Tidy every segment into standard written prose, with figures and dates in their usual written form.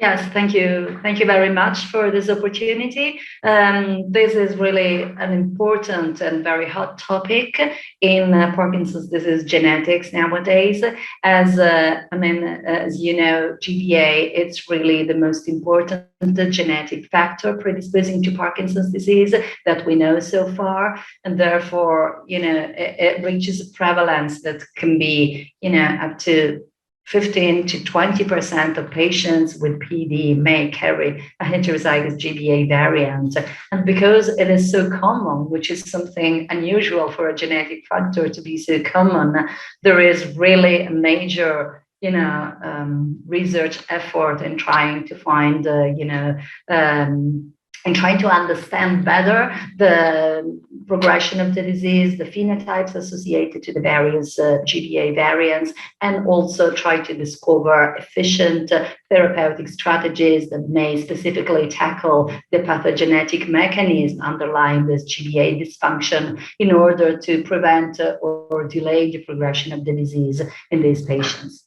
Yes, thank you. Thank you very much for this opportunity. This is really an important and very hot topic in Parkinson's disease genetics nowadays. As you know, GBA, it's really the most important genetic factor predisposing to Parkinson's disease that we know so far. And therefore, it reaches a prevalence that can be, up to 15 to 20% of patients with PD may carry a heterozygous GBA variant. And because it is so common, which is something unusual for a genetic factor to be so common, there is really a major research effort in trying to find, and trying to understand better the progression of the disease, the phenotypes associated to the various GBA variants, and also try to discover efficient therapeutic strategies that may specifically tackle the pathogenetic mechanism underlying this GBA dysfunction in order to prevent or delay the progression of the disease in these patients.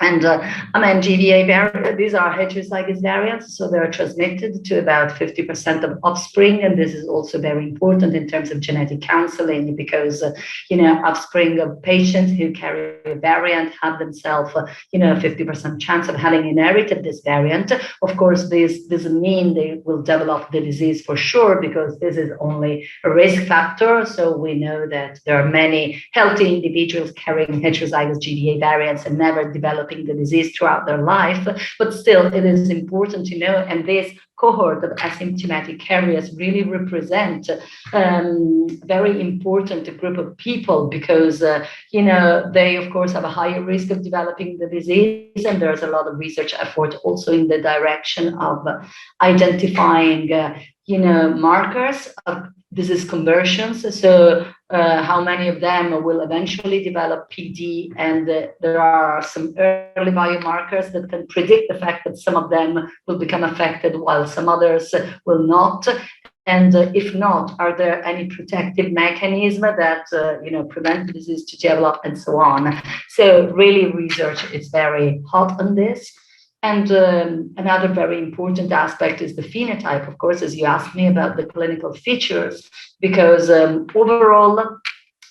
And GBA variants, these are heterozygous variants, so they're transmitted to about 50% of offspring. And this is also very important in terms of genetic counseling because, offspring of patients who carry a variant have themselves, a 50% chance of having inherited this variant. Of course, this doesn't mean they will develop the disease for sure, because this is only a risk factor. So we know that there are many healthy individuals carrying heterozygous GBA variants and never developing the disease throughout their life, but still it is important to know. And this cohort of asymptomatic carriers really represent very important group of people because they of course have a higher risk of developing the disease, and there's a lot of research effort also in the direction of identifying markers of disease conversions. So how many of them will eventually develop PD, and there are some early biomarkers that can predict the fact that some of them will become affected while some others will not. And if not, are there any protective mechanisms that prevent the disease to develop and so on? So really research is very hot on this. And another very important aspect is the phenotype, of course, as you asked me about the clinical features, because overall,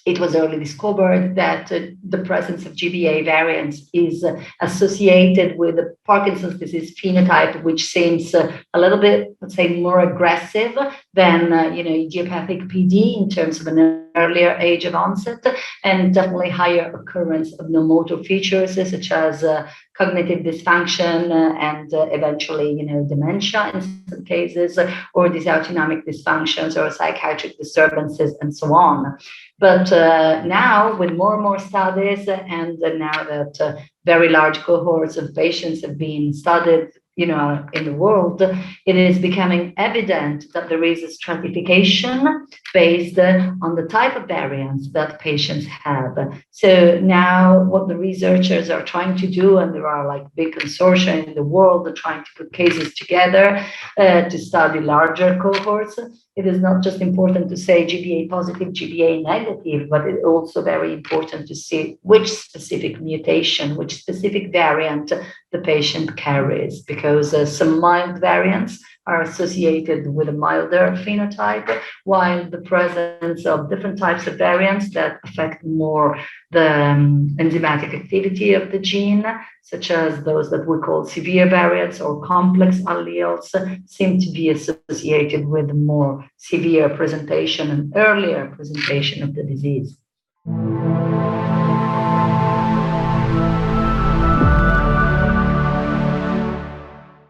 it was early discovered that the presence of GBA variants is associated with the Parkinson's disease phenotype, which seems a little bit, let's say, more aggressive than idiopathic PD in terms of an earlier age of onset, and definitely higher occurrence of non-motor features such as cognitive dysfunction and eventually, dementia in some cases, or these autonomic dysfunctions or psychiatric disturbances and so on. But now with more and more studies, and now that very large cohorts of patients have been studied, in the world, it is becoming evident that there is a stratification based on the type of variants that patients have. So now what the researchers are trying to do, and there are like big consortia in the world that trying to put cases together to study larger cohorts. It is not just important to say GBA positive, GBA negative, but it's also very important to see which specific mutation, which specific variant the patient carries, because some mild variants are associated with a milder phenotype, while the presence of different types of variants that affect more the enzymatic activity of the gene, such as those that we call severe variants or complex alleles, seem to be associated with more severe presentation and earlier presentation of the disease.